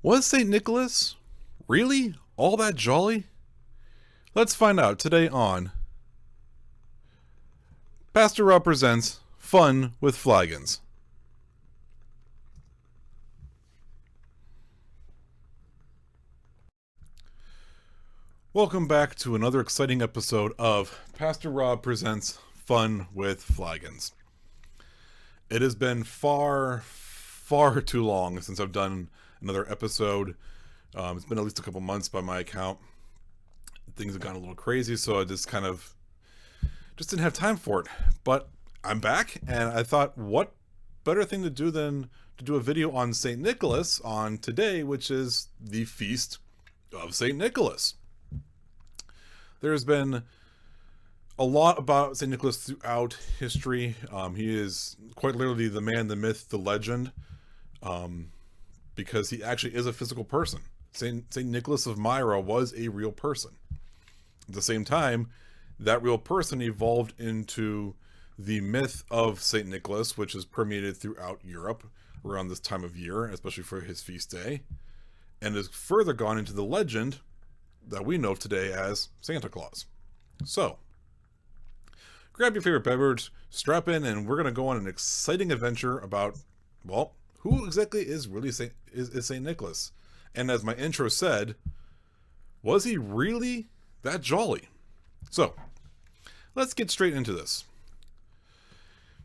Was St. Nicholas really all that jolly? Let's find out today on Pastor Rob Presents Fun with Flagons. Welcome back to another exciting episode of Pastor Rob Presents Fun with Flagons. It has been far too long since I've done another episode. It's been at least a couple months by my account. Things have gotten a little crazy, so I just didn't have time for it. But I'm back, and I thought, what better thing to do than to do a video on St. Nicholas on today, which is the feast of St. Nicholas. There's been a lot about St. Nicholas throughout history. He is quite literally the man, the myth, the legend, because he actually is a physical person. St. Nicholas of Myra was a real person. At the same time, that real person evolved into the myth of St. Nicholas, which is permeated throughout Europe around this time of year, especially for his feast day, and has further gone into the legend that we know of today as Santa Claus. So, grab your favorite beverage, strap in, and we're going to go on an exciting adventure about, well, who exactly is really St. Nicholas? And as my intro said, was he really that jolly? So, let's get straight into this.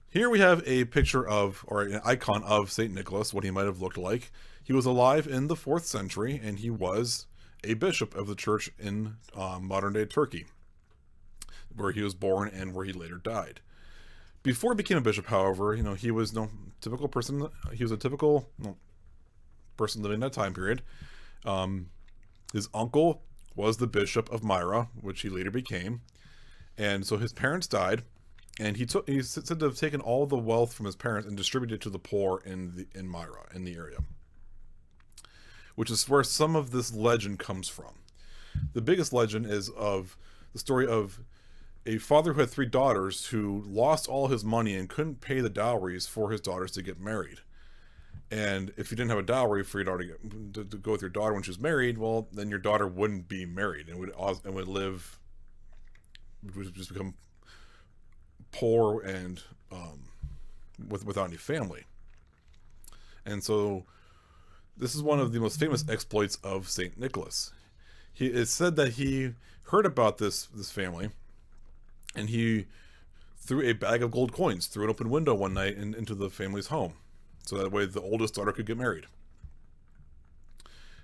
Here we have a picture of, or an icon of St. Nicholas, what he might have looked like. He was alive in the 4th century, and he was a bishop of the church in modern-day Turkey, where he was born and where he later died. Before he became a bishop, however, he was no typical person. He was a typical person living in that time period. His uncle was the bishop of Myra, which he later became, and so his parents died, and he's said to have taken all the wealth from his parents and distributed it to the poor in Myra, in the area, which is where some of this legend comes from. The biggest legend is of the story of a father who had 3 daughters who lost all his money and couldn't pay the dowries for his daughters to get married. And if you didn't have a dowry for your daughter to go with your daughter when she was married, well, then your daughter wouldn't be married and would just become poor and without any family. And so this is one of the most famous exploits of St. Nicholas. It's said that he heard about this family, and he threw a bag of gold coins through an open window one night into the family's home, so that way the oldest daughter could get married.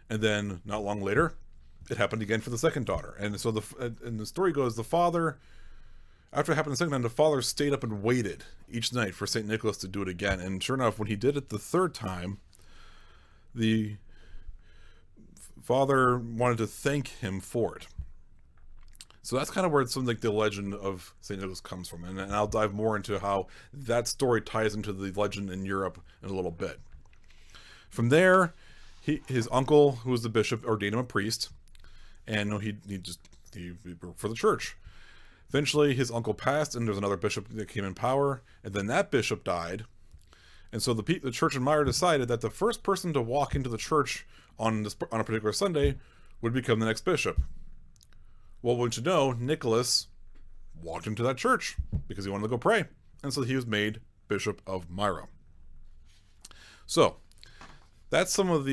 And then not long later, it happened again for the second daughter. And so the story goes, the father, after it happened the second time, the father stayed up and waited each night for St. Nicholas to do it again. And sure enough, when he did it the third time, the father wanted to thank him for it. So that's kind of where something like the legend of St. Nicholas comes from. And I'll dive more into how that story ties into the legend in Europe in a little bit. From there, his uncle, who was the bishop, ordained him a priest. And he worked for the church. Eventually, his uncle passed, and there was another bishop that came in power. And then that bishop died. And so the church in Myra decided that the first person to walk into the church on a particular Sunday would become the next bishop. Well, wouldn't you know, Nicholas walked into that church because he wanted to go pray. And so he was made Bishop of Myra. So, that's some of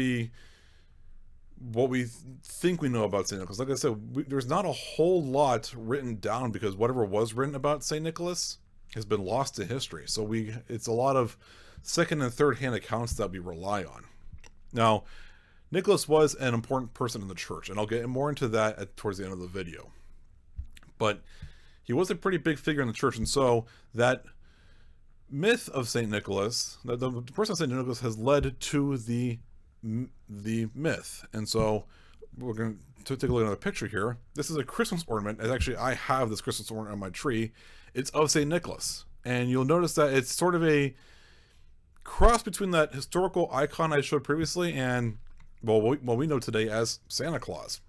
what we think we know about St. Nicholas. Like I said, there's not a whole lot written down because whatever was written about St. Nicholas has been lost to history. So it's a lot of second and third hand accounts that we rely on. Now, Nicholas was an important person in the church, and I'll get more into that towards the end of the video. But he was a pretty big figure in the church, and so that myth of St. Nicholas, the person of St. Nicholas, has led to the myth. And so we're going to take a look at another picture here. This is a Christmas ornament, and actually I have this Christmas ornament on my tree. It's of St. Nicholas, and you'll notice that it's sort of a cross between that historical icon I showed previously and what we know today as Santa Claus.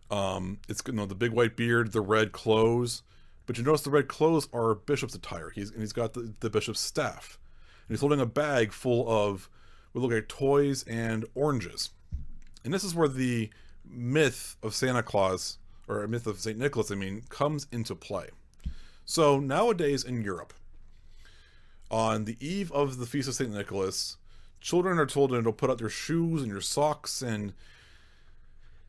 It's the big white beard, the red clothes, but you notice the red clothes are bishop's attire. He's got the bishop's staff, and he's holding a bag full of we look at toys and oranges. And this is where the myth of Santa Claus, or a myth of St. Nicholas, comes into play. So nowadays in Europe, on the eve of the Feast of St. Nicholas, children are told to put out their shoes and your socks, and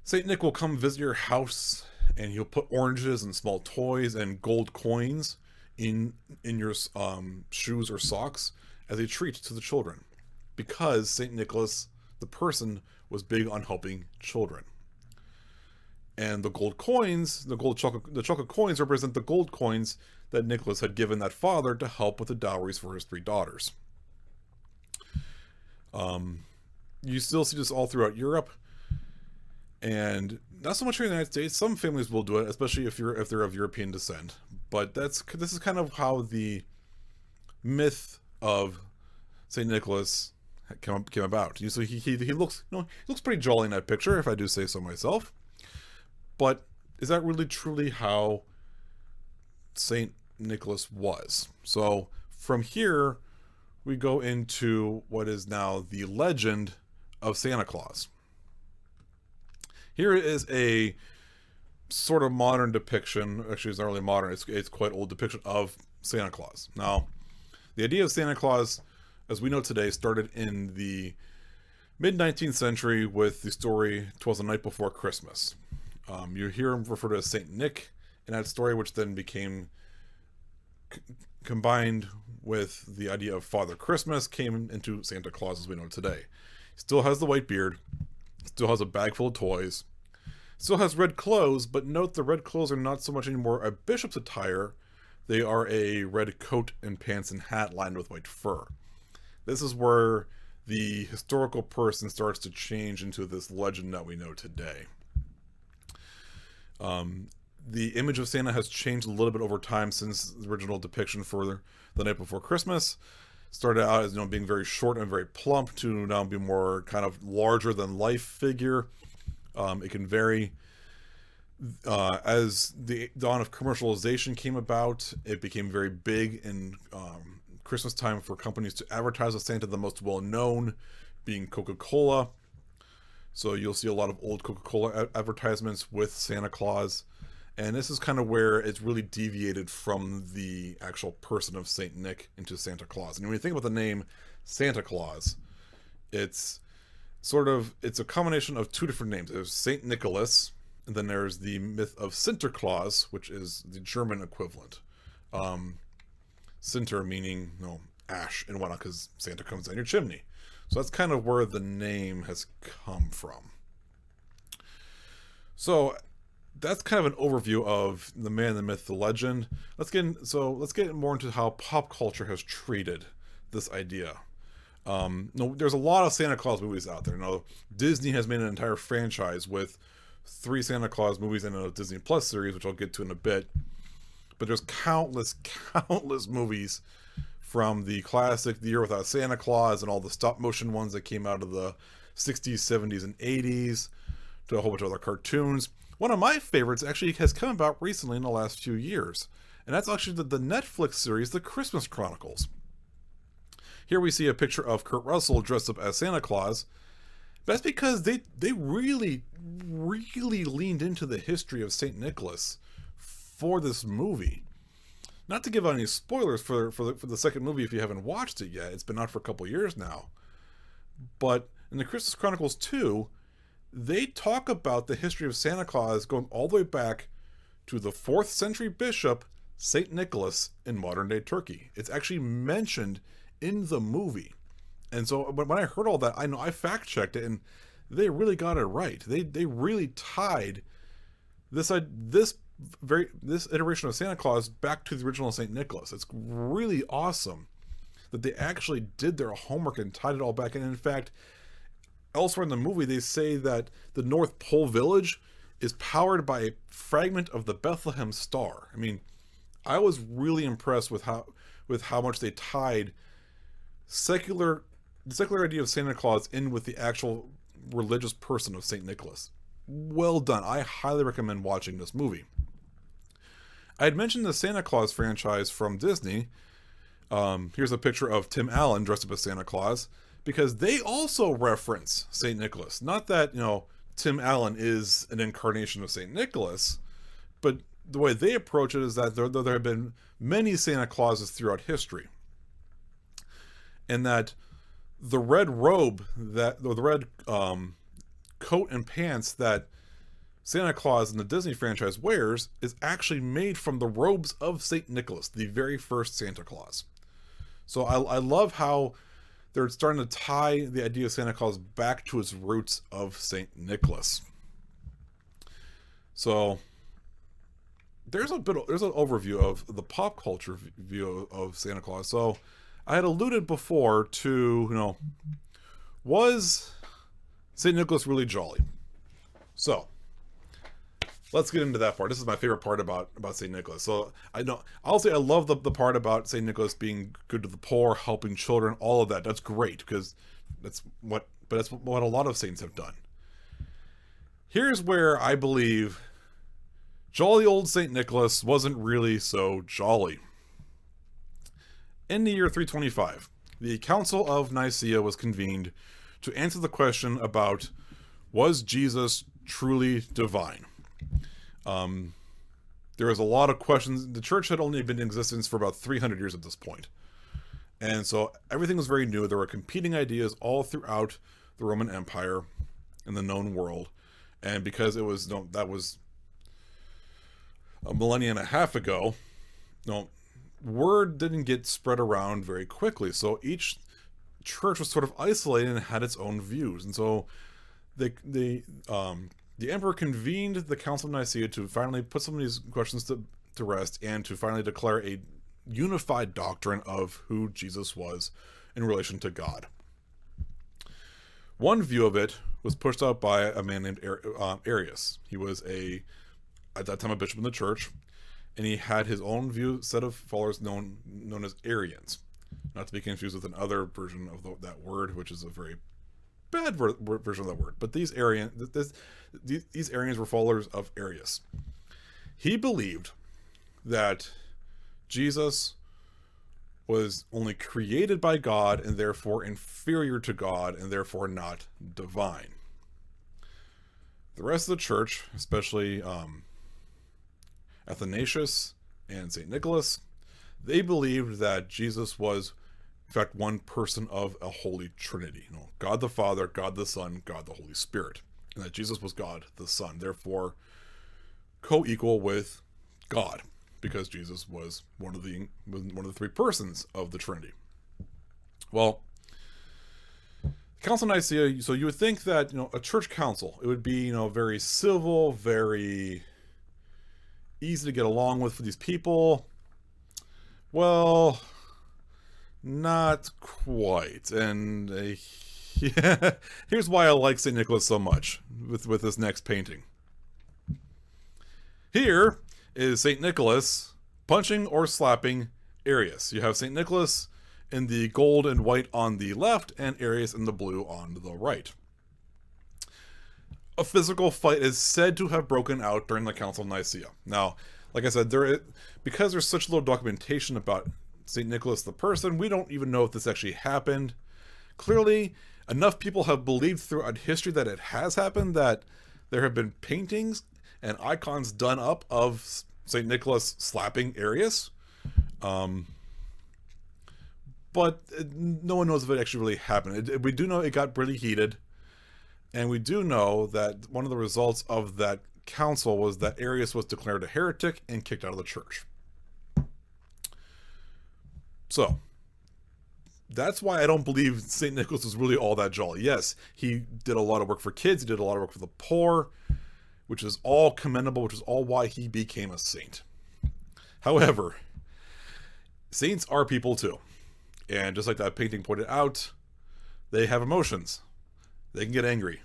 St. Nick will come visit your house, and he'll put oranges and small toys and gold coins in your shoes or socks as a treat to the children, because St. Nicholas, the person, was big on helping children. And the gold coins, the chocolate coins represent the gold coins that Nicholas had given that father to help with the dowries for his 3 daughters. You still see this all throughout Europe, and not so much here in the United States. Some families will do it, especially if they're of European descent. But this is kind of how the myth of Saint Nicholas came about. So he looks pretty jolly in that picture, if I do say so myself. But is that really truly how Saint Nicholas was? So from here, we go into what is now the legend of Santa Claus. Here is a sort of modern depiction. Actually, it's not really modern. It's quite old depiction of Santa Claus. Now, the idea of Santa Claus, as we know today, started in the mid-19th century with the story "'Twas the Night Before Christmas." You hear him referred to as Saint Nick in that story, which then became combined with the idea of Father Christmas, came into Santa Claus as we know today. He still has the white beard, still has a bag full of toys, still has red clothes, but note the red clothes are not so much anymore a bishop's attire. They are a red coat and pants and hat lined with white fur. This is where the historical person starts to change into this legend that we know today. The image of Santa has changed a little bit over time since the original depiction for The Night Before Christmas. Started out as being very short and very plump, to now be more kind of larger than life figure. It can vary. As the dawn of commercialization came about, it became very big in Christmas time for companies to advertise as Santa, the most well-known being Coca-Cola. So you'll see a lot of old Coca-Cola advertisements with Santa Claus. And this is kind of where it's really deviated from the actual person of Saint Nick into Santa Claus. And when you think about the name Santa Claus, it's a combination of 2 different names. There's Saint Nicholas, and then there's the myth of Sinterklaas, which is the German equivalent. Sinter meaning, ash and whatnot, because Santa comes down your chimney. So that's kind of where the name has come from. So that's kind of an overview of the man, the myth, the legend. Let's get more into how pop culture has treated this idea. There's a lot of Santa Claus movies out there. Disney has made an entire franchise with 3 Santa Claus movies and a Disney Plus series, which I'll get to in a bit. But there's countless movies, from the classic The Year Without Santa Claus and all the stop motion ones that came out of the 60s, 70s, and 80s, to a whole bunch of other cartoons. One of my favorites actually has come about recently in the last few years, and that's actually the Netflix series, The Christmas Chronicles. Here we see a picture of Kurt Russell dressed up as Santa Claus. That's because they really leaned into the history of St. Nicholas for this movie. Not to give out any spoilers for the second movie if you haven't watched it yet. It's been out for a couple years now. But in the Christmas Chronicles 2, they talk about the history of Santa Claus going all the way back to the 4th century bishop, St. Nicholas, in modern-day Turkey. It's actually mentioned in the movie. And so when I heard all that, I fact-checked it, and they really got it right. They really tied this iteration of Santa Claus back to the original St. Nicholas. It's really awesome that they actually did their homework and tied it all back in. In fact, elsewhere in the movie, they say that the North Pole Village is powered by a fragment of the Bethlehem Star. I was really impressed with how much they tied the secular idea of Santa Claus in with the actual religious person of St. Nicholas. Well done. I highly recommend watching this movie. I had mentioned the Santa Claus franchise from Disney. Here's a picture of Tim Allen dressed up as Santa Claus. because they also reference St. Nicholas. Not that, Tim Allen is an incarnation of St. Nicholas, but the way they approach it is that there have been many Santa Clauses throughout history. And that the red robe, the red coat and pants that Santa Claus in the Disney franchise wears is actually made from the robes of St. Nicholas, the very first Santa Claus. So I love how they're starting to tie the idea of Santa Claus back to its roots of St. Nicholas. So there's an overview of the pop culture view of Santa Claus. So I had alluded before to, was St. Nicholas really jolly? So let's get into that part. This is my favorite part about St. Nicholas. So I'll say I love the part about St. Nicholas being good to the poor, helping children, all of that. That's great, because that's what a lot of saints have done. Here's where I believe jolly old St. Nicholas wasn't really so jolly. In the year 325, the Council of Nicaea was convened to answer the question about, was Jesus truly divine? There was a lot of questions. The church had only been in existence for about 300 years at this point. And so everything was very new. There were competing ideas all throughout the Roman Empire and the known world. And because that was a millennia and a half ago, word didn't get spread around very quickly. So each church was sort of isolated and had its own views. And so the emperor convened the Council of Nicaea to finally put some of these questions to rest, and to finally declare a unified doctrine of who Jesus was in relation to God. One view of it was pushed out by a man named Arius. He was at that time a bishop in the church, and he had his own set of followers known as Arians. Not to be confused with another version of that word, which is a very bad version of that word. But these Arians were followers of Arius. He believed that Jesus was only created by God and therefore inferior to God and therefore not divine. The rest of the church, especially Athanasius and St. Nicholas, they believed that Jesus was in fact one person of a holy trinity. God the Father, God the Son, God the Holy Spirit. And that Jesus was God the Son, therefore co-equal with God, because Jesus was one of the three persons of the Trinity. Well, Council of Nicaea, so you would think that, a church council, it would be, very civil, very easy to get along with for these people. Well, not quite. And here's why I like St. Nicholas so much with this next painting. Here is St. Nicholas punching or slapping Arius. You have St. Nicholas in the gold and white on the left, and Arius in the blue on the right. A physical fight is said to have broken out during the Council of Nicaea. Now, like I said, because there's such little documentation about St. Nicholas the person, we don't even know if this actually happened. Clearly, enough people have believed throughout history that it has happened, that there have been paintings and icons done up of St. Nicholas slapping Arius. But no one knows if it actually really happened. We do know it got really heated. And we do know that one of the results of that council was that Arius was declared a heretic and kicked out of the church. So, that's why I don't believe St. Nicholas was really all that jolly. Yes, he did a lot of work for kids, he did a lot of work for the poor, which is all commendable, which is all why he became a saint. However, saints are people too. And just like that painting pointed out, they have emotions. They can get angry.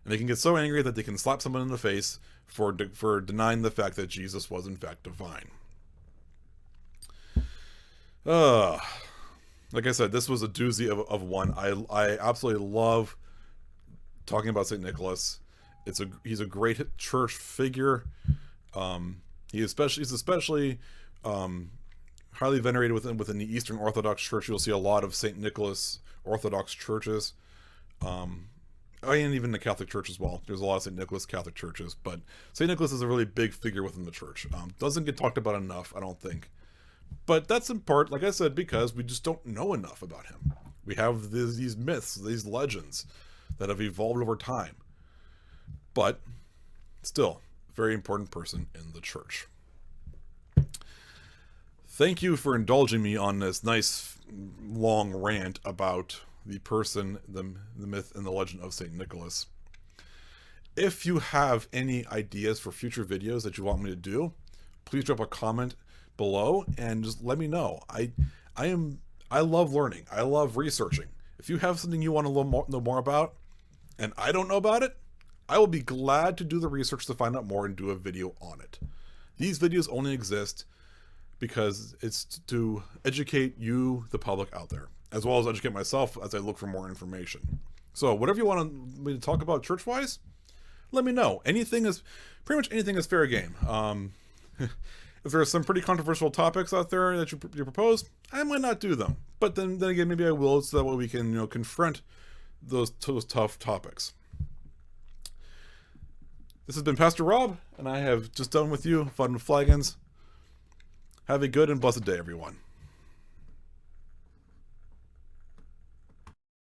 And they can get so angry that they can slap someone in the face for denying the fact that Jesus was in fact divine. Like I said, this was a doozy of one. I absolutely love talking about St. Nicholas. He's a great church figure. He's especially highly venerated within the Eastern Orthodox Church. You'll see a lot of St. Nicholas Orthodox churches, and even the Catholic Church as well. There's a lot of St. Nicholas Catholic churches, but St. Nicholas is a really big figure within the church. Doesn't get talked about enough, I don't think. But that's in part, like I said, because we just don't know enough about him. We have these myths, these legends that have evolved over time. But still, very important person in the church. Thank you for indulging me on this nice long rant about the person, the myth, and the legend of St. Nicholas. If you have any ideas for future videos that you want me to do, please drop a comment below and just let me know. I love learning. I love researching. If you have something you want to know more about and I don't know about it, I will be glad to do the research to find out more and do a video on it. These videos only exist because it's to educate you, the public out there, as well as educate myself as I look for more information. So whatever you want me to talk about church-wise, let me know. Pretty much anything is fair game. If there are some pretty controversial topics out there that you propose, I might not do them. But then again, maybe I will, so that way we can, confront those tough topics. This has been Pastor Rob, and I have just done with you Fun Flagons. Have a good and blessed day, everyone.